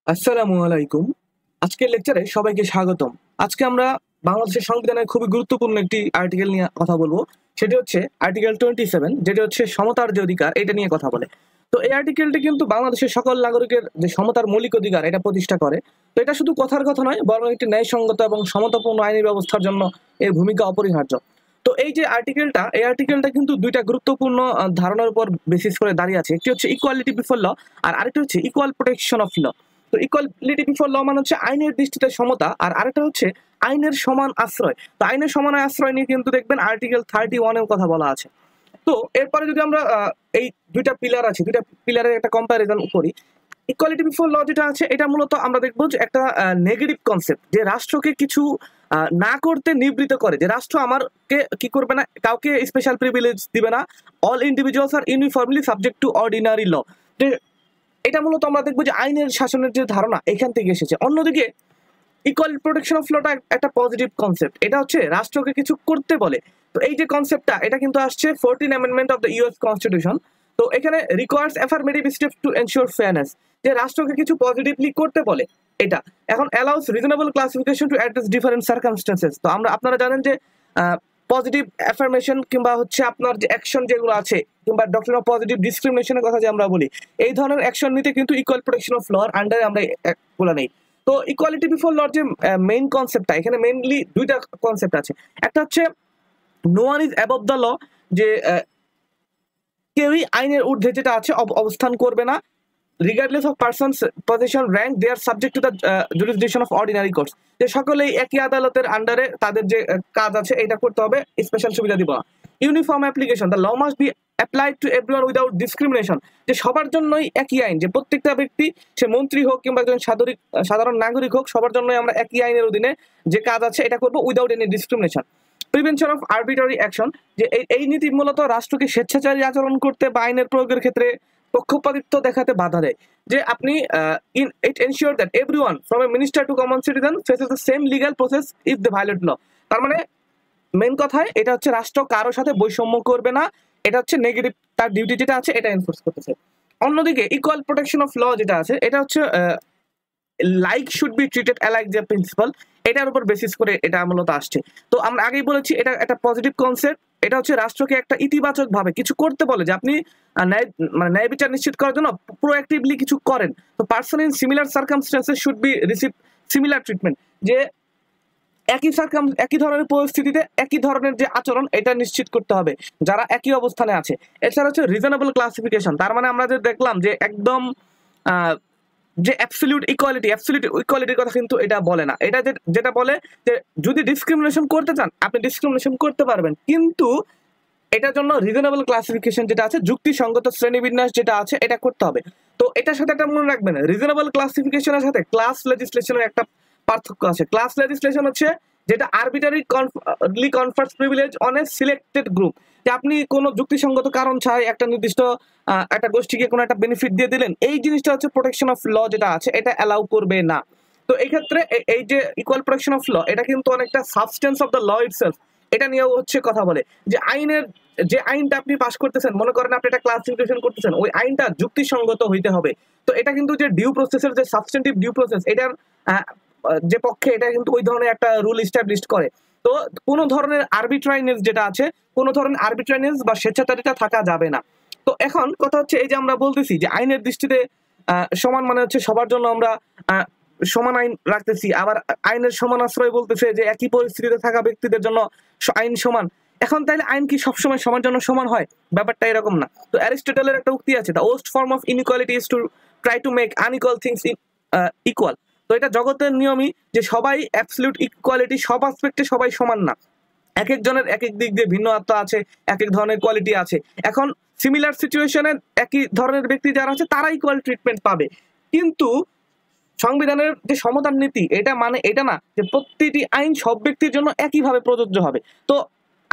আসসালামু আলাইকুম। আজকের লেকচারে সবাইকে স্বাগতম। আজকে আমরা বাংলাদেশের সংবিধানের খুবই গুরুত্বপূর্ণ একটি আর্টিকেল নিয়ে কথা বলবো। সেটি হচ্ছে আর্টিকেল 27, যেটি হচ্ছে সমতার যে অধিকার, এটা নিয়ে কথা বলে। তো এই আর্টিকেলটি কিন্তু বাংলাদেশের সকল নাগরিকের যে সমতার মৌলিক অধিকার এটা প্রতিষ্ঠা করে। তো এটা শুধু কথার কথা নয়, বরং একটি ন্যায়সঙ্গত এবং সমতাপূর্ণ আইনি ব্যবস্থার জন্য এর ভূমিকা অপরিহার্য। তো এই যে আর্টিকেলটা, এই আর্টিকেলটা কিন্তু দুইটা গুরুত্বপূর্ণ ধারণার উপর বেসিস করে দাঁড়িয়ে আছে। একটি হচ্ছে ইকুয়ালিটি বিফোর ল, আর আরেকটি হচ্ছে ইকুয়াল প্রোটেকশন অফ ল। তো ইকুয়ালিটি বিফোর ল মানে হচ্ছে আইনের দৃষ্টিতে সমতা, আর আরেকটা হচ্ছে আইনের সমান আশ্রয়। তো আইনের সমান আশ্রয় নিয়ে কিন্তু দেখবেন আর্টিকেল 31-এর কথা বলা আছে। তো এরপরে যদি আমরা এই দুইটা পিলার আছে, দুইটা পিলারের একটা কম্প্যারিজন করি। ইকুয়ালিটি বিফোর ল যেটা আছে, এটা মূলত আমরা দেখবো যে একটা নেগেটিভ কনসেপ্ট, যে রাষ্ট্রকে কিছু না করতে নিবৃত্ত করে, যে রাষ্ট্র আমারকে কি করবে না, কাউকে স্পেশাল প্রিভিলেজ দিবে না। All individuals are uniformly subject to ordinary law. এটা মূলত আমরা দেখবো যে আইনের শাসনের যে ধারণা এখান থেকে এসেছে। অন্যদিকে ইকুয়াল প্রোটেকশন অফ লটা একটা পজিটিভ কনসেপ্ট, এটা হচ্ছে রাষ্ট্রকে কিছু করতে বলে। তো এই যে কনসেপ্টটা, এটা কিন্তু আসছে 14 amendment of the US constitution. তো এখানে requires affirmative steps to ensure fairness, যে রাষ্ট্রকে কিছু পজিটিভলি করতে বলে। এটা এখন allows reasonable classification to address different circumstances. তো আপনারা জানেন যে পজিটিভ অ্যাফার্মেশন কিংবা হচ্ছে আপনার যে অ্যাকশন যেগুলো আছে, কিংবা ডক্ট্রিন অফ পজিটিভ ডিসক্রিমিনেশনের কথা যে আমরা বলি, এই ধরনের অ্যাকশন নিতে কিন্তু ইকুয়াল প্রোটেকশন অফ লর আন্ডারে আমরা এগুলো নেই। তো ইকুয়ালিটি বিফোর লর যে মেইন কনসেপ্টটা, এখানে মেইনলি দুইটা কনসেপ্ট আছে। একটা হচ্ছে no one is above the law, যে কেউই আইনের ঊর্ধ্বে যেটা আছে অবস্থান করবে না। Regardless of persons position rank, they are subject to the jurisdiction of ordinary courts, যে সকলেই একই আদালতের আন্ডারে তাদের যে কাজ আছে এটা করতে হবে, স্পেশাল সুবিধা দিব না। Uniform application, the law must be applied to everyone without discrimination, যে সবার জন্যই একই আইন, যে প্রত্যেকটা ব্যক্তি, সে মন্ত্রী হোক কিংবা একজন সাধারণ নাগরিক হোক, সবার জন্যই আমরা একই আইনের অধীনে যে কাজ আছে এটা করবো without any discrimination. Prevention of arbitrary action, যে এই নীতি মূলত রাষ্ট্রকে স্বেচ্ছাচারী আচরণ করতে বা আইনের প্রয়োগের ক্ষেত্রে পক্ষপাতিত্ব দেখাতে বাধা দেয়। যে আপনি it ensure that everyone from a minister to common citizen faces the same legal process if they violate law. তার মানে মেন কথায় এটা হচ্ছে রাষ্ট্র কারোর সাথে বৈষম্য করবে না, এটা হচ্ছে নেগেটিভ, তার ডিউটি যেটা আছে এটা এনফোর্স করতেছে। অন্যদিকে ইকুয়াল প্রোটেকশন অফ ল যেটা আছে, এটা হচ্ছে like should be treated alike যে প্রিন্সিপাল, এটার উপর বেসিস করে এটা মূলত আসছে। তো আমরা আগেই বলেছি এটা একটা পজিটিভ কনসেপ্ট। এটা হচ্ছে রাষ্ট্রকে একটা ইতিবাচক ভাবে কিছু করতে বলে, যে আপনি ন্যায় বিচার নিশ্চিত করার জন্য প্রোঅ্যাক্টিভলি কিছু করেন। তো person in similar circumstances should be receive similar treatment, যে একই ধরনের পরিস্থিতিতে একই ধরনের যে আচরণ এটা নিশ্চিত করতে হবে যারা একই অবস্থানে আছে। এছাড়া হচ্ছে রিজনেবল ক্লাসিফিকেশন, তার মানে আমরা যে দেখলাম যে একদম যে অ্যাবসলিউট ইকুয়ালিটির কথা কিন্তু এটা বলে না। এটা যেটা বলে যে যদি ডিসক্রিমিনেশন করতে চান আপনি ডিসক্রিমিনেশন করতে পারবেন, কিন্তু এটার জন্য রিজনেবল ক্লাসিফিকেশন যেটা আছে, যুক্তিসঙ্গত শ্রেণীবিন্যাস যেটা আছে এটা করতে হবে। তো এটার সাথে একটা মনে রাখবেন, রিজনেবল ক্লাসিফিকেশনের সাথে ক্লাস লেজিসলেশনের একটা পার্থক্য আছে। ক্লাস লেজিসলেশন হচ্ছে যেটা arbitrary confers privilege on a selected group, যে আপনি কোনো যুক্তিসঙ্গত কারণ ছাড়াই একটা নির্দিষ্ট একটা গোষ্ঠীকে কোনো একটা বেনিফিট দিয়ে দিলেন, এই জিনিসটা হচ্ছে প্রোটেকশন অফ ল যেটা আছে এটা অ্যালাউ করবে না। তো এই ক্ষেত্রে এই যে ইকুয়াল প্রোটেকশন অফ ল, এটা কিন্তু অনেকটা substance of the law itself, এটা নিয়েও হচ্ছে কথা বলে। যে যে আইনটা আপনি পাস করতেছেন, মনে করেন আপনি একটা ক্লাসিফিকেশন করতেছেন, ওই আইনটা যুক্তিসঙ্গত হইতে হবে। তো এটা কিন্তু যে ডিউ প্রসেসের যে সাবস্টেন্টিভ ডিউ প্রসেস, এটার যে পক্ষে এটা কিন্তু ওই ধরনের একটা রুল ইস্টাবলিশ করে। তো কোনো ধরনের আরবিট্রারিনেস যেটা আছে, কোনো ধরনের আরবিট্রারিনেস বা স্বেচ্ছাচারিতা থাকা যাবে না। তো এখন কথা হচ্ছে এই যে আমরা বলতেছি যে আইনের দৃষ্টিতে সমান মানে হচ্ছে সবার জন্য আমরা সমান আইন রাখতেছি, আবার আইনের সমান আশ্রয় বলতেছে যে একই পরিস্থিতিতে থাকা ব্যক্তিদের জন্য আইন সমান। এখন তাইলে আইন কি সবসময় সবার জন্য সমান হয়? ব্যাপারটা এরকম না। তো অ্যারিস্টটলের একটা উক্তি আছে, the worst form of inequality is to try to make unequal things equal. তো এটা জগতের নিয়মই, যে সবাই অ্যাবসলিউট ইকুয়ালিটি, সব অ্যাসপেক্টে সবাই সমান না, এক একজনের এক এক দিক দিয়ে ভিন্ন আত্মা আছে, এক এক ধরনের কোয়ালিটি আছে। এখন সিমিলার সিচুয়েশনে একই ধরনের ব্যক্তি যারা আছে তারা ইকুয়াল ট্রিটমেন্ট পাবে, কিন্তু সংবিধানের যে সমতার নীতি এটা মানে এটা না যে প্রতিটি আইন সব ব্যক্তির জন্য একইভাবে প্রযোজ্য হবে। তো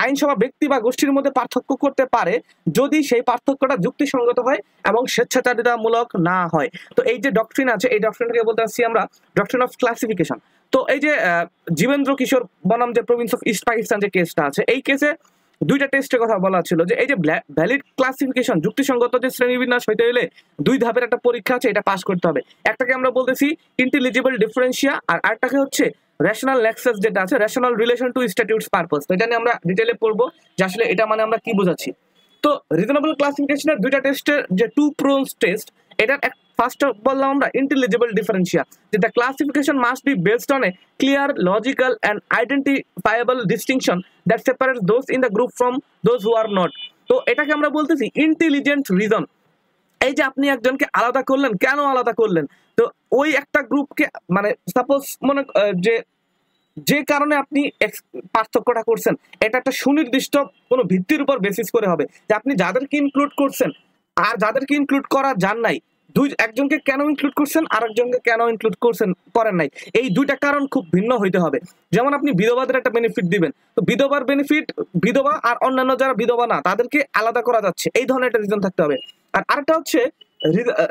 আইনসভা ব্যক্তি বা গোষ্ঠীর মধ্যে পার্থক্য করতে পারে যদি সেই পার্থক্যটা যুক্তিসঙ্গত হয় এবং স্বেচ্ছাচারিতামূলক না হয়। তো এই যে ডক্ট্রিন আছে, এই ডক্ট্রিনটাকে বলতে আসছি আমরা ডক্ট্রিন অফ ক্লাসিফিকেশন। তো এই যে জীবেন্দ্র কিশোর বনাম যে প্রভিন্স অফ ইস্ট পাকিস্তান যে কেসটা আছে, এই কেসে দুইটা টেস্টের কথা বলা ছিল, যে এই যে ভ্যালিড ক্লাসিফিকেশন যুক্তিসঙ্গত যে শ্রেণীবিন্যাস হইতে হলে 2 ধাপের একটা পরীক্ষা আছে, এটা পাস করতে হবে। একটাকে আমরা বলতেছি ইন্টেলিজিবল ডিফারেন্সিয়া, আর আরেকটাকে হচ্ছে রেশনাল নেক্সাস, যেটা আছে রেশনাল রিলেশন টু স্ট্যাটিউটস পারপাস। তো এটা নিয়ে আমরা ডিটেইলে পড়বো যে আসলে এটা মানে আমরা কি বোঝাচ্ছি। তো রিজনেবল ক্লাসিফিকেশনের দুইটা টেস্টের যে 2 প্রোনস টেস্ট, এটার ফার্স্ট বললাম আমরা ইন্টেলিজিবল ডিফারেন্সিয়া, যে the classification must be based on a clear logical and identifiable distinction that separates those in the group from those who are not. তো এটাকে আমরা বলতেছি ইন্টেলিজেন্ট রিজন। এই যে আপনি একজনকে আলাদা করলেন, কেন আলাদা করলেন? তো ওই একটা গ্রুপকে মানে সাপোজ মনে যে কারণে আপনি পার্থক্যটা করছেন, এটা একটা সুনির্দিষ্ট কোনো ভিত্তির উপর বেসিস করে হবে, যে আপনি যাদেরকে ইনক্লুড করছেন আর যাদেরকে ইনক্লুড করা যান নাই, একজনকে কেন ইনক্লুড করছেন আর একজনকে কেন ইনক্লুড করেন নাই, এই দুইটা কারণ খুব ভিন্ন হইতে হবে। যেমন আপনি বিধবাদের একটা বেনিফিট দিবেন, তো বিধবার বেনিফিট বিধবা আর অন্যান্য যারা বিধবা না তাদেরকে আলাদা করা যাচ্ছে, এই ধরনের একটা রিজন থাকতে হবে। আর আরেকটা হচ্ছে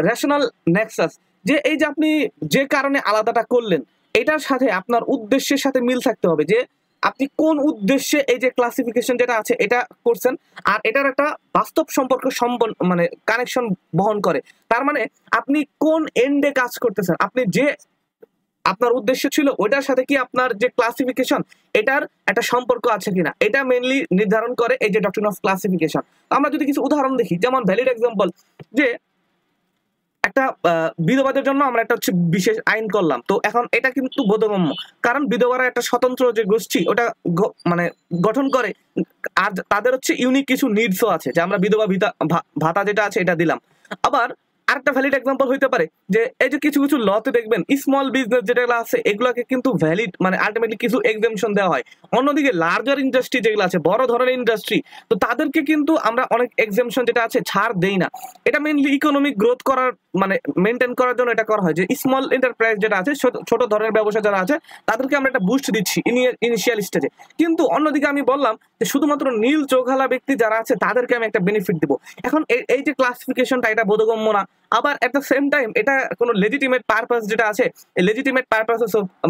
রেশনাল নেক্সাস, যে এই যে আপনি যে কারণে আলাদাটা করলেন এটার সাথে আপনার উদ্দেশ্যের সাথে মিল থাকতে হবে, যে আপনি কোন উদ্দেশ্যে এই যে ক্লাসিফিকেশন যেটা আছে এটা করছেন, আর এটার একটা বাস্তব সম্পর্ক মানে কানেকশন বহন করে। তার মানে আপনি কোন এন্ডে কাজ করতেছেন, আপনি যে আপনার উদ্দেশ্য ছিল ওইটার সাথে কি আপনার যে ক্লাসিফিকেশন এটার একটা সম্পর্ক আছে কিনা, এটা মেইনলি নির্ধারণ করে এই যে ডক্ট্রিন অফ ক্লাসিফিকেশন। আমরা যদি কিছু উদাহরণ দেখি, যেমন ভ্যালিড এক্সাম্পল, যে একটা বিধবাদের জন্য আমরা একটা হচ্ছে বিশেষ আইন করলাম, তো এখন এটা কিন্তু বোধগম্য, কারণ বিধবারা একটা স্বতন্ত্র যে গোষ্ঠী ওটা মানে গঠন করে, আর তাদের হচ্ছে ইউনিক কিছু নিডসও আছে, যে আমরা বিধবা ভাতা যেটা আছে এটা দিলাম। আবার আরেকটা ভ্যালিড এক্সাম্পল হইতে পারে যে এই যে কিছু কিছু লতে দেখবেন স্মল বিজনেস যেগুলো আছে এগুলোকে কিন্তু ভ্যালিড মানে আলটিমেটলি কিছু এক্সামশন দেওয়া হয়। অন্যদিকে লার্জার ইন্ডাস্ট্রি যেগুলো আছে, বড় ধরনের ইন্ডাস্ট্রি, তো তাদেরকে কিন্তু আমরা অনেক এক্সামশন যেটা আছে ছাড় দেই না। এটা মেইনলি ইকোনমিক গ্রোথ করার মানে মেনটেন করার জন্য এটা করা হয়, যে স্মল এন্টারপ্রাইজ যেটা আছে, ছোট ধরনের ব্যবসা যারা আছে তাদেরকে আমরা একটা বুস্ট দিচ্ছি ইনিশিয়াল স্টেজে। কিন্তু অন্যদিকে আমি বললাম যে শুধুমাত্র নীল চোখহালা ব্যক্তি যারা আছে তাদেরকে আমি একটা বেনিফিট দিব। এখন এই যে ক্লাসিফিকেশনটা এটা বোধগম্য না, আবার এট দ্য সেম টাইম এটা কোনো লেজিটিমেট পারপাস যেটা আছে এই লেজিটিমেট পারপাস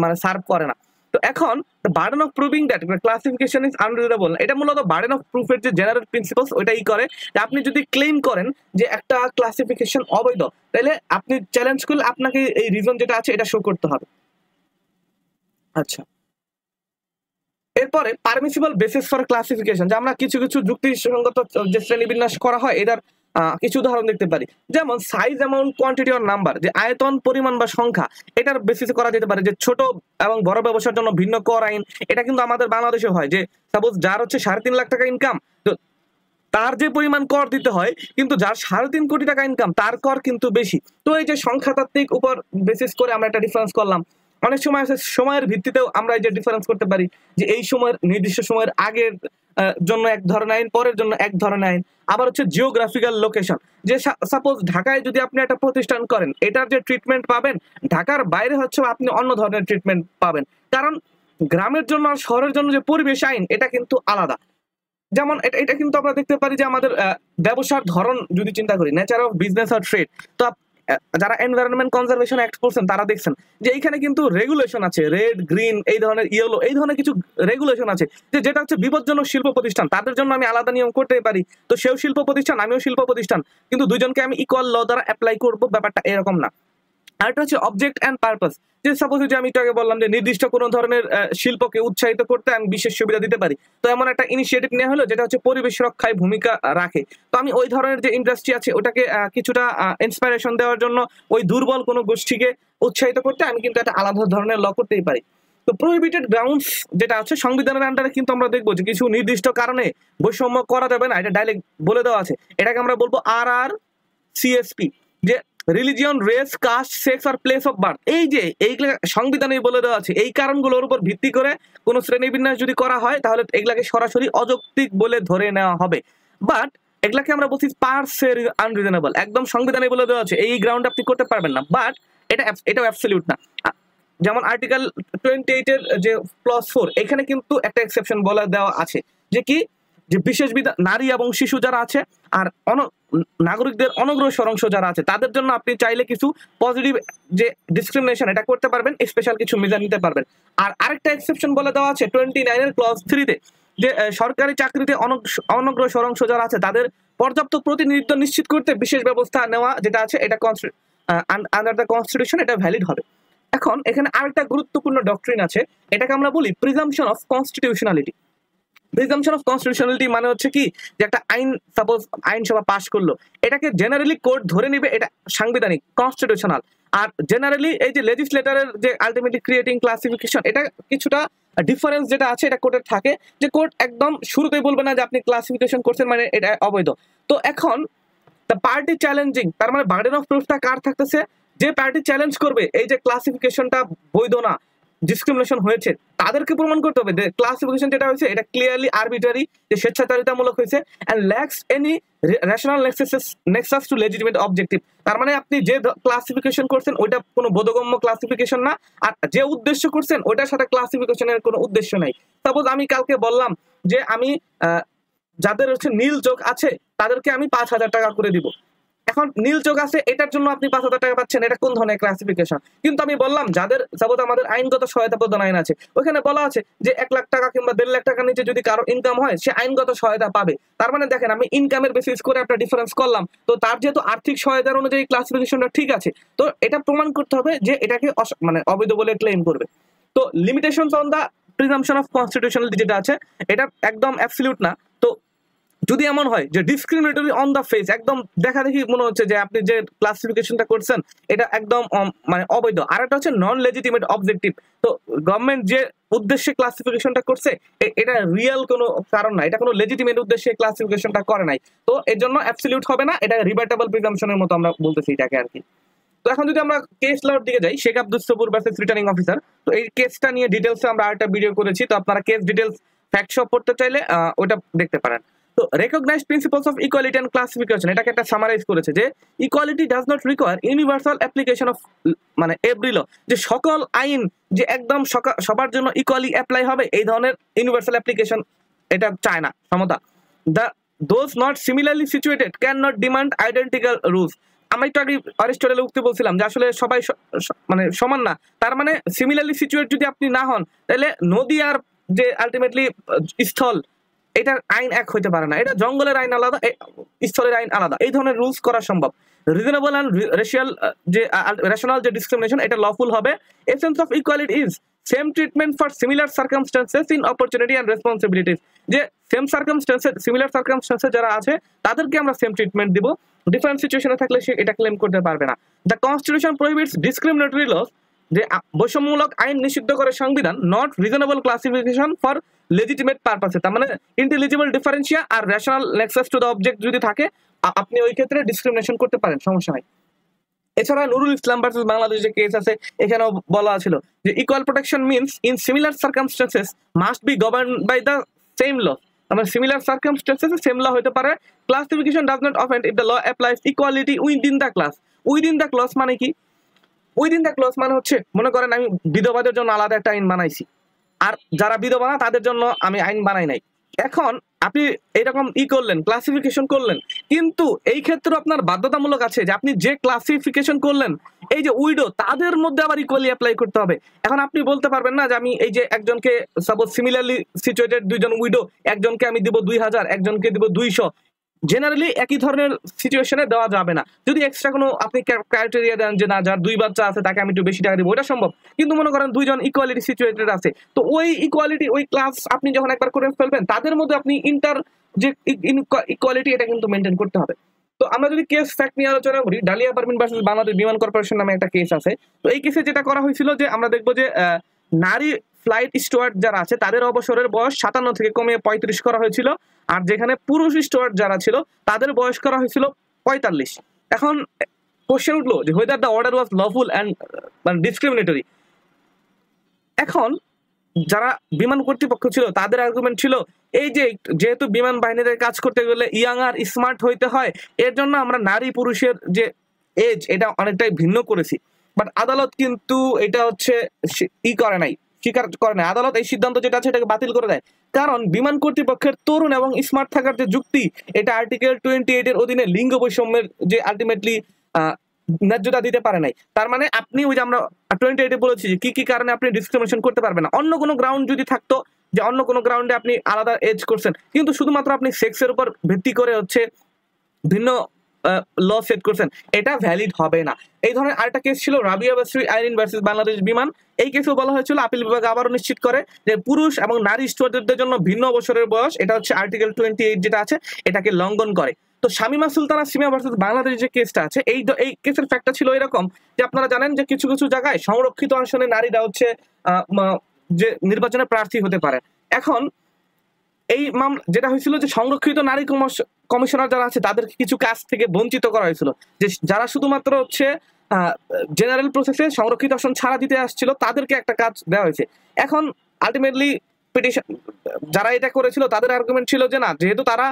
মানে সার্ভ করে না। তো এখন burden of proving that classification is unreasonable, এটা মূলত বার্ডেন অফ প্রুফের যে জেনারেল প্রিন্সিপালস ওইটাই করে, যে আপনি যদি ক্লেম করেন যে একটা ক্লাসিফিকেশন অবৈধ, তাহলে আপনি চ্যালেঞ্জ করলে আপনাকে এই রিজন যেটা আছে এটা শো করতে হবে। আচ্ছা, এরপরে পারমিসিবল বেসিস ফর ক্লাসিফিকেশন, যে আমরা কিছু কিছু যুক্তিসঙ্গত যে শ্রেণীবিন্যাস করা হয় এটার কিছু উদাহরণ দেখতে পারি, যেমন size, amount, quantity or number, যে আয়তন, পরিমাণ বা সংখ্যা, এটার বেসিসে করা যেতে পারে। যে ছোট এবং বড় ব্যবসার জন্য ভিন্ন কর আইন, এটা কিন্তু আমাদের বাংলাদেশে হয়, যে সাপোজ যার হচ্ছে 3.5 লাখ টাকা ইনকাম, তো তার যে পরিমাণ কর দিতে হয়, কিন্তু যার 3.5 কোটি টাকা ইনকাম তার কর কিন্তু বেশি। তো এই যে সংখ্যাতাত্ত্বিক উপর বেসিস করে আমরা একটা ডিফারেন্স করলাম। অনেক সময় আছে সময়ের ভিত্তিতেও আমরা এই যে ডিফারেন্স করতে পারি, যে এই সময়ের নির্দিষ্ট সময়ের আগের জন্য এক ধরনের আইন, পরের জন্য এক ধরনের আইন। আবার হচ্ছে জিওগ্রাফিক্যাল লোকেশন, যে সাপোজ ঢাকায় যদি আপনি একটা প্রতিষ্ঠান করেন, এটার যে ট্রিটমেন্ট পাবেন ঢাকার বাইরে হচ্ছে আপনি অন্য ধরনের ট্রিটমেন্ট পাবেন, কারণ গ্রামের জন্য আর শহরের জন্য যে পরিবেশ আইন এটা কিন্তু আলাদা। যেমন এটা কিন্তু আমরা দেখতে পারি যে আমাদের ব্যবসার ধরন যদি চিন্তা করি, নেচার অফ বিজনেস আর ট্রেড, তো যারা এনভায়রনমেন্ট কনজারভেশন অ্যাক্ট করছেন তারা দেখছেন যে এইখানে কিন্তু রেগুলেশন আছে, রেড, গ্রিন, এই ধরনের ইয়েলো, এই ধরনের কিছু রেগুলেশন আছে, যে যেটা হচ্ছে বিপজ্জনক শিল্প প্রতিষ্ঠান তাদের জন্য আমি আলাদা নিয়ম করতে পারি। তো সেও শিল্প প্রতিষ্ঠান, আমিও শিল্প প্রতিষ্ঠান, কিন্তু দুইজনকে আমি ইকুয়াল ল দ্বারা অ্যাপ্লাই করবো, ব্যাপারটা এরকম না। আরেকটা হচ্ছে অবজেক্ট অ্যান্ড পারপাস, যে সাপোজ যে আমি আগে বললাম যে নির্দিষ্ট কোনো ধরনের শিল্পকে উৎসাহিত করতে আমি বিশেষ সুবিধা দিতে পারি, তো এমন একটা ইনিশিয়েটিভ নেওয়া হলো যেটা হচ্ছে পরিবেশ রক্ষায় ভূমিকা রাখে, তো আমি ওই ধরনের যে ইন্ডাস্ট্রি আছে ওটাকে কিছুটা ইন্সপাইরেশন দেওয়ার জন্য ওই দুর্বল কোনো গোষ্ঠীকে উৎসাহিত করতে আমি কিন্তু একটা আলাদা ধরনের ল করতেই পারি। তো প্রহিবিটেড গ্রাউন্ডস যেটা আছে সংবিধানের আন্ডারে কিন্তু আমরা দেখবো যে কিছু নির্দিষ্ট কারণে বৈষম্য করা যাবে না, এটা ডাইরেক্ট বলে দেওয়া আছে, এটাকে আমরা বলবো RRCSP, যে রিলিজিয়ন, রেস, কাস্ট, সেক্স আর প্লেস অফ বার্থ, এই যে এইগুলো সংবিধানে বলে দেওয়া আছে, এই কারণগুলোর উপর ভিত্তি করে কোনো শ্রেণীবিন্যাস যদি করা হয় তাহলে এগুলাকে সরাসরি অযৌক্তিক বলে ধরে নেওয়া হবে। বাট এগুলাকে আমরা বলছি পার সে আনরিজনেবল, একদম সংবিধানে বলে দেওয়া আছে এই গ্রাউন্ড আপনি করতে পারবেন না, বাট এটাও অ্যাবসলিউট না। যেমন আর্টিকেল 28 এর যে ক্লজ 4, এখানে কিন্তু একটা এক্সেপশন বলে দেওয়া আছে, যে কি, যে বিশেষ বিধান নারী এবং শিশু যারা আছে আর নাগরিকদের অনগ্রসর অংশ যারা আছে তাদের জন্য আপনি চাইলে কিছু পজিটিভ যে ডিসক্রিমিনেশন এটা করতে পারবেন, স্পেশাল কিছু মেজার নিতে পারবেন। আর আরেকটা এক্সেপশন বলে দেওয়া আছে 29 এর ক্লজ 3 তে, যে সরকারি চাকরিতে অনগ্রসর অংশ যারা আছে তাদের পর্যাপ্ত প্রতিনিধিত্ব নিশ্চিত করতে বিশেষ ব্যবস্থা নেওয়া যেটা আছে এটা আন্ডার দ্য কনস্টিটিউশন এটা ভ্যালিড হবে। এখন এখানে আরেকটা গুরুত্বপূর্ণ ডক্ট্রিন আছে, এটাকে আমরা বলি presumption of constitutionality. Presumption of constitutionality মানে হচ্ছে কি, যে একটা আইন সাপোজ আইনসভা পাস করলো, এটাকে জেনারেলি কোর্ট ধরে নিবে এটা সাংবিধানিক কনস্টিটিউশনাল। আর জেনারেলি এই যে লেজিসলেটরের যে আলটিমেটলি ক্রিয়েটিং ক্লাসিফিকেশন, এটা কিছুটা ডিফারেন্স যেটা আছে এটা কোর্টের থাকে, যে কোর্ট একদম শুরুতেই বলবে না যে আপনি ক্লাসিফিকেশন করছেন মানে এটা অবৈধ। তো এখন দ্য পার্টি চ্যালেঞ্জিং, তার মানে বার্ডেন অফ প্রুফটা কার থাকতেছে, যে পার্টি চ্যালেঞ্জ করবে এই যে ক্লাসিফিকেশনটা বৈধ না, ডিসক্রিমিনেশন হয়েছে, তাদেরকে প্রমাণ করতে হবে যে ক্লাসিফিকেশন যেটা হয়েছে এটা ক্লিয়ারলি আরবিট্রারি, যে স্বেচ্ছাচারিতামূলক হয়েছে, and lacks any rational nexus to legitimate objective. তার মানে আপনি যে ক্লাসিফিকেশন করছেন ওইটা কোনো বোধগম্য ক্লাসিফিকেশন না, আর যে উদ্দেশ্য করছেন ওইটার সাথে ক্লাসিফিকেশনের কোনো উদ্দেশ্য নাই। সাপোজ আমি কালকে বললাম যে আমি যাদের হচ্ছে নীল চোখ আছে তাদেরকে আমি 5,000 টাকা করে দিব। এখন নীল চোখ আছে এটার জন্য আপনি 5,000 টাকা পাচ্ছেন, এটা কোন ধরনের ক্লাসিফিকেশন? কিন্তু আমি বললাম যাদের সাপোজ আমাদের আইনগত সহায়তা প্রদান আইন আছে, ওখানে বলা আছে যে 1 লাখ টাকা কিংবা 1.5 লাখ টাকার নিচে যদি কারো ইনকাম হয় সে আইনগত সহায়তা পাবে। তার মানে দেখেন আমি ইনকামের বেসিস করে একটা ডিফারেন্স করলাম, তো তার যেহেতু আর্থিক সহায়তার অনুযায়ী ক্লাসিফিকেশনটা ঠিক আছে, তো এটা প্রমাণ করতে হবে যে এটাকে মানে অবৈধ বলে ক্লেম করবে। তো limitations on the presumption of constitutionality যেটা আছে এটা একদম অ্যাবসলিউট না। তো যদি এমন হয় যে ডিসক্রিমিনেটরি অন দ্য ফেস, একদম দেখা দেখি মনে হচ্ছে যে আপনি যে ক্লাসিফিকেশনটা করছেন এটা একদম মানে অবৈধ, আর একটা হচ্ছে নন লেজিটিমেট অবজেক্টিভ, তো গভর্নমেন্ট যে উদ্দেশ্যে ক্লাসিফিকেশনটা করছে এটা রিয়েল কোনো কারণ না, এটা কোনো লেজিটিমেট উদ্দেশ্যে ক্লাসিফিকেশনটা করে নাই, তো এর জন্য অ্যাবসলিউট হবে না, এটা রিভার্টেবল প্রিজাম্পশনের মতো আমরা বলতেছি এটাকে আর কি। তো এখন যদি আমরা কেস লর দিকে যাই, Sheikh Abdus Sabur versus returning officer, তো এই কেসটা নিয়ে ডিটেলসে আমরা আরেকটা ভিডিও করেছি, তো আপনারা কেস ডিটেলস ফ্যাক্ট শপ পড়তে চাইলে ওটা দেখতে পারেন। তো recognized principles of equality and classification এটাকে একটা সামারাইজ করেছে যে equality does not require universal application of মানে এভরি ল, যে সকল আইন যে একদম সবার জন্য ইকুয়ালি অ্যাপ্লাই হবে এই ধরনের ইউনিভার্সাল অ্যাপ্লিকেশন এটা চায় না সমতা। Those not similarly situated can not demand identical rules. আমি একটু আগে অ্যারিস্টটলের উক্তি বলছিলাম যে আসলে সবাই মানে সমান না, তার মানে সিমিলারলি সিচুয়েট যদি আপনি না হন তাহলে নদী আর যে আলটিমেটলি স্থল এটার আইন এক হইতে পারে না, এটা জঙ্গলের আইন আলাদা, স্থলের আইন আলাদা, এই ধরনের রুলস করা সম্ভব। রিজনেবল অ্যান্ড রেশনাল যে ডিসক্রিমিনেশন এটা লফুল হবে। Essence of equality is same treatment for similar circumstances in opportunity and responsibilities, যে সেম সার্কামস্টেন্সে সিমিলার সার্কামস্টেন্সে যারা আছে তাদেরকে আমরা সেম ট্রিটমেন্ট দিব, ডিফারেন্ট সিচুয়েশনে থাকলে সে এটা ক্লেম করতে পারবে না। The constitution prohibits discriminatory laws, যে বৈষম্যমূলক আইন নিষিদ্ধ করে সংবিধান, not reasonable classification for legitimate পারপাসে, তার মানে ইন্টেলিজিবল ডিফারেন্সিয়া আর rational nexus to the object যদি থাকে আপনি ওই ক্ষেত্রে ডিসক্রিমিনেশন করতে পারেন, সমস্যা নাই। এছাড়া নুরুল ইসলাম ভার্সেস বাংলাদেশ যে কেস আছে এখানেও বলা ছিল যে equal protection means in similar circumstances must be govern by the same law, মানে সিমিলার সার্কামস্টেন্সেস সেম ল হতে পারে। Classification does not offend if the law applies equality within the class. Within the class মানে কি? Within the class মানে হচ্ছে মনে করেন আমি বিধবাদের জন্য আলাদা একটা আইন বানাইছি, আর যারা বিধবা না তাদের জন্য আমি আইন বানাই নাই। এখন আপনি এইরকম করলেন, ক্লাসিফিকেশন করলেন, কিন্তু এই ক্ষেত্রে আপনার বাধ্যতামূলক আছে যে আপনি যে ক্লাসিফিকেশন করলেন এই যে উইডো তাদের মধ্যে আবার ইকুয়ালি অ্যাপ্লাই করতে হবে। এখন আপনি বলতে পারবেন না যে আমি এই যে একজনকে সাপোজ সিমিলারলি সিচুয়েটেড দুইজন উইডো, একজনকে আমি দিব 2,000, একজনকে দিব 200, জেনারেলি একই ধরনের সিচুয়েশনে দেওয়া যাবে না। যদি এক্সট্রা কোনো আপনি ক্রাইটেরিয়া দেন যে না যার 2 বাচ্চা আছে তাকে আমি একটু বেশি টাকা দিব, ওটা সম্ভব। কিন্তু মনে করেন দুইজন ইকুয়ালিটি সিচুয়েটেড আছে, তো ওই ইকুয়ালিটি ওই ক্লাস আপনি যখন একবার করে ফেলবেন তাদের মধ্যে আপনি ইন্টার যে ইকুয়ালিটি এটা কিন্তু মেনটেন করতে হবে। তো আমরা যদি কেস ফ্যাক্ট নিয়ে আলোচনা করি, ডালিয়া পারভিন ভার্সেস বাংলাদেশ বিমান কর্পোরেশন নামে একটা কেস আছে। তো এই কেসে যেটা করা হয়েছিল যে আমরা দেখবো যে নারী ফ্লাইট স্টুয়ার্ড যারা আছে তাদের অবসরের বয়স 57 থেকে কমিয়ে 35 করা হয়েছিল, আর যেখানে পুরুষ স্টুয়ার্ড যারা ছিল তাদের বয়স করা হয়েছিল 45। এখন কোশ্চেন উঠলো যে whether the order was lawful and discriminatory. এখন যারা বিমান কর্তৃপক্ষ ছিল তাদের আর্গুমেন্ট ছিল এই যে যেহেতু বিমান বাহিনীতে কাজ করতে গেলে ইয়াং আর স্মার্ট হইতে হয়, এর জন্য আমরা নারী পুরুষের যে এজ এটা অনেকটাই ভিন্ন করেছি। বাট আদালত কিন্তু এটা হচ্ছে করে নাই, স্বীকার করে নাই। আদালত এই সিদ্ধান্ত যেটা আছে এটাকে বাতিল করে দেয়, কারণ বিমান কর্তৃপক্ষের তরুণ এবং স্মার্ট থাকার যে যুক্তি এটা আর্টিকেল 28 এর অধীনে লিঙ্গ বৈষম্যের যে আলটিমেটলি ন্যায্যতা দিতে পারে নাই। তার মানে আপনি ওই যে আমরা 28 বলেছি যে কি কি কারণে আপনি ডিসক্রিমিনেশন করতে পারবেন না, অন্য কোনো গ্রাউন্ড যদি থাকতো যে অন্য কোনো গ্রাউন্ডে আপনি আলাদা এজ করছেন, কিন্তু শুধুমাত্র আপনি সেক্সের উপর ভিত্তি করে হচ্ছে ভিন্ন ল সেট করছেন, এটা ভ্যালিড হবে না। এই ধরনের আরেকটা কেস ছিল রাবিয়া বাসরি আইরিন ভার্সেস বাংলাদেশ বিমান। এই কেসেও বলা হয়েছিল আপিল বিভাগ আবারও নিশ্চিত করে যে পুরুষ এবং নারী স্টুয়ার্ডদের জন্য ভিন্ন বছরের বয়স, এটা হচ্ছে আর্টিকেল 28 যেটা আছে এটাকে লঙ্ঘন করে। তো শামিমা সুলতানা সিমা ভার্সেস বাংলাদেশ যে কেসটা আছে, এই কেসের ফ্যাক্টটা ছিল এরকম যে আপনারা জানেন যে কিছু কিছু জায়গায় সংরক্ষিত আসনে নারীরা হচ্ছে যে নির্বাচনে প্রার্থী হতে পারে। এখন এই মামলা যেটা হয়েছিল যে সংরক্ষিত নারী কমিশনার যারা আছে তাদেরকে কিছু কাজ থেকে বঞ্চিত করা হয়েছিল, যে যারা শুধুমাত্র হচ্ছে জেনারেল প্রসেসে সংরক্ষিত আসন ছাড়া দিতে আসছিল তাদেরকে একটা কাজ দেওয়া হয়েছে। এখন আলটিমেটলি পিটিশন যারা এটা করেছিল তাদের আর্গুমেন্ট ছিল যে না, যেহেতু তারা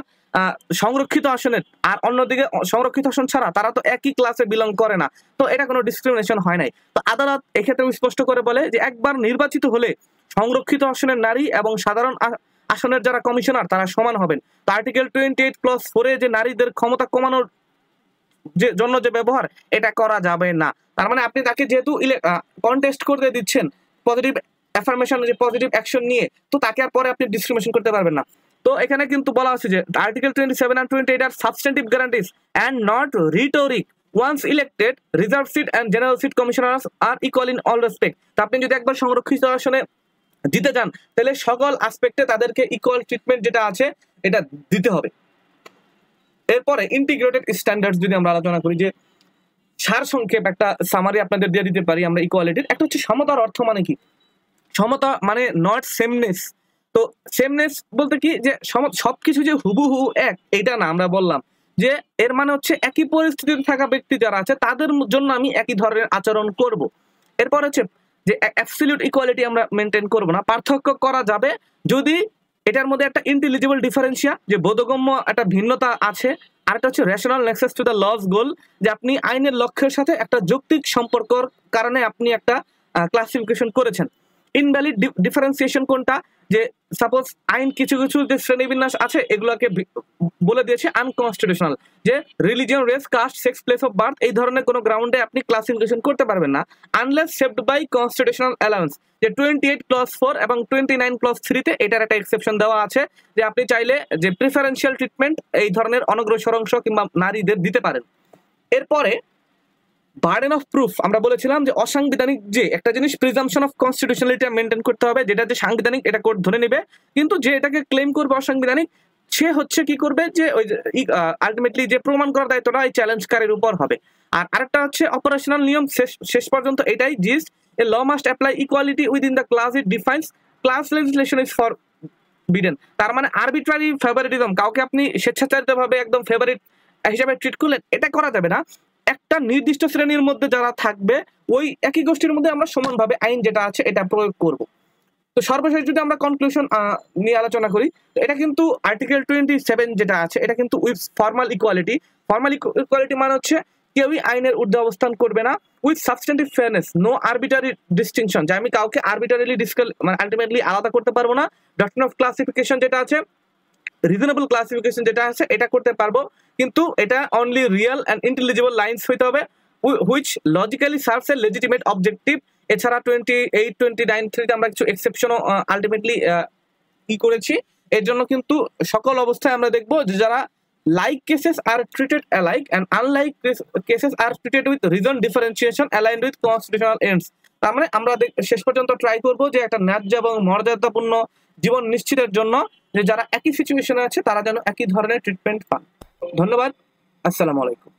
সংরক্ষিত আসনের আর অন্যদিকে সংরক্ষিত আসন ছাড়া তারা তো একই ক্লাসে বিলং করে না, তো এটা কোনো ডিসক্রিমিনেশন হয় নাই। তো আদালত এক্ষেত্রে স্পষ্ট করে বলে যে একবার নির্বাচিত হলে সংরক্ষিত আসনের নারী এবং সাধারণ আসনের যারা কমিশনার তারা সমান হবেন। তো আর্টিকেল 28+4 যে নারীদের ক্ষমতা কমানোর যে জন্য যে ব্যবহার, এটা করা যাবে না। তার মানে আপনি তাকে যেহেতু কন্টেস্ট করতে দিচ্ছেন পজিটিভ অ্যাফার্মেশন, যে পজিটিভ অ্যাকশন নিয়ে, তো তাকে আর পরে আপনি ডিসক্রিমিনেশন করতে পারবেন না। তো এখানে কিন্তু বলা আছে যে article 27 and 28 are substantive guarantees and not rhetoric. Once elected reserve seat and general seat commissioners are equal in all respect. তো আপনি যদি একবার সংরক্ষিত আসনে দিতে চান তাহলে সকল আসপেক্টে তাদেরকে ইকুয়াল ট্রিটমেন্ট যেটা আছে এটা দিতে হবে। এরপরে ইন্টিগ্রেটেড স্ট্যান্ডার্ডস যদি আমরা আলোচনা করি, যে সার সংক্ষেপ একটা সামারি আপনাদের দিয়ে দিতে পারি আমরা ইকুয়ালিটির। একটা হচ্ছে সমতার অর্থ মানে কি? সমতা মানে নট সেমনেস। তো সেমনেস বলতে কি, যে সবকিছু যে হুবহু এক এটা না, আমরা বললাম যে এর মানে হচ্ছে একই পরিস্থিতিতে থাকা ব্যক্তি যারা আছে তাদের জন্য আমি একই ধরনের আচরণ করব। এরপর হচ্ছে যে অ্যাবসলিউট ইকুয়ালিটি আমরা মেনটেন করব না, পার্থক্য করা যাবে যদি এটার মধ্যে একটা ইন্টেলিজিবল ডিফারেন্সিয়া, যে বোধগম্য একটা ভিন্নতা আছে। আরেকটা হচ্ছে rational nexus to the law's goal, যে আপনি আইনের লক্ষ্যের সাথে একটা যৌক্তিক সম্পর্কর কারণে আপনি একটা ক্লাসিফিকেশন করেছেন। ইনভ্যালিড ডিফারেন্সিয়েশন কোনটা, যে সাপোজ আইন কিছু কিছু যে শ্রেণীবিন্যাস আছে এগুলোকে বলে দিয়েছে আনকনস্টিটিউশনাল, যে religion, race, caste, sex, place of birth এই ধরনের কোনো গ্রাউন্ডে আপনি ক্লাসিফিকেশন করতে পারবেন না unless shaped by constitutional allowance. যে 28+4 এবং 29+3-তে এটার একটা এক্সেপশন দেওয়া আছে, যে আপনি চাইলে যে প্রিফারেন্সিয়াল ট্রিটমেন্ট এই ধরনের অনগ্রসর অংশ কিংবা নারীদের দিতে পারেন। এরপরে বার্ডেন অফ প্রুফ আমরা বলেছিলাম যে অসাংবিধানিক যে একটা জিনিস প্রিজাম্পশন অফ কনস্টিটিউশনালিটি মেনটেন করতে হবে, যেটা যে সাংবিধানিক এটা কোর্ট ধরে নেবে, কিন্তু যে এটাকে ক্লেম করবে অসাংবিধানিক সে হচ্ছে কি করবে, যে ওই আলটিমেটলি যে প্রমাণ করার দায়িত্বটা এই চ্যালেঞ্জকারীর উপর হবে। আর আরেকটা হচ্ছে অপারেশনাল নিয়ম, শেষ পর্যন্ত এটাই gist, a law must apply equality within the class it defines, class legislation is forbidden. তার মানে আরবিট্রারি ফেভারিটিজম, কাউকে আপনি স্বেচ্ছাচারিতভাবে একদম ফেভারিট হিসাবে ট্রিট করলেন, এটা করা যাবে না। একটা নির্দিষ্ট শ্রেণীর মধ্যে যারা থাকবে ওই একই গোষ্ঠীর মধ্যে আমরা সমানভাবে আইন যেটা আছে এটা প্রয়োগ করব। তো সর্বশেষ যদি আমরা কনক্লুশন নিয়ে আলোচনা করি, তো এটা কিন্তু আর্টিকেল 27 যেটা আছে এটা কিন্তু with formal equality. Formal equality মানে হচ্ছে কেউই আইনের ঊর্ধ্বে অবস্থান করবে না, with substantive fairness, no arbitrary distinction, যে আমি কাউকে আরবিটারিলি মানে আলটিমেটলি আলাদা করতে পারবো না। ডক্ট্রিন অফ ক্লাসিফিকেশন যেটা আছে, রিজনেবল ক্লাসিফিকেশন যেটা আছে এটা করতে পারবো, কিন্তু এটা only real and intelligible lines হইতে হবে, which logically serves a legitimate objective. এছাড়া 28, 29, 3-তে আমরা কিছু এক্সেপশনও আলটিমেটলি করেছি। এর জন্য কিন্তু সকল অবস্থায় আমরা দেখবো যে যারা like cases are treated alike and unlike cases are treated with reason differentiation aligned with constitutional ends। তার মানে আমরা শেষ পর্যন্ত ট্রাই করব যে একটা ন্যায্য এবং মর্যাদাপূর্ণ জীবন নিশ্চিতের জন্য যে যারা একই সিচুয়েশনে আছে তারা যেন একই ধরনের ট্রিটমেন্ট পান। ধন্যবাদ, আসসালামু আলাইকুম।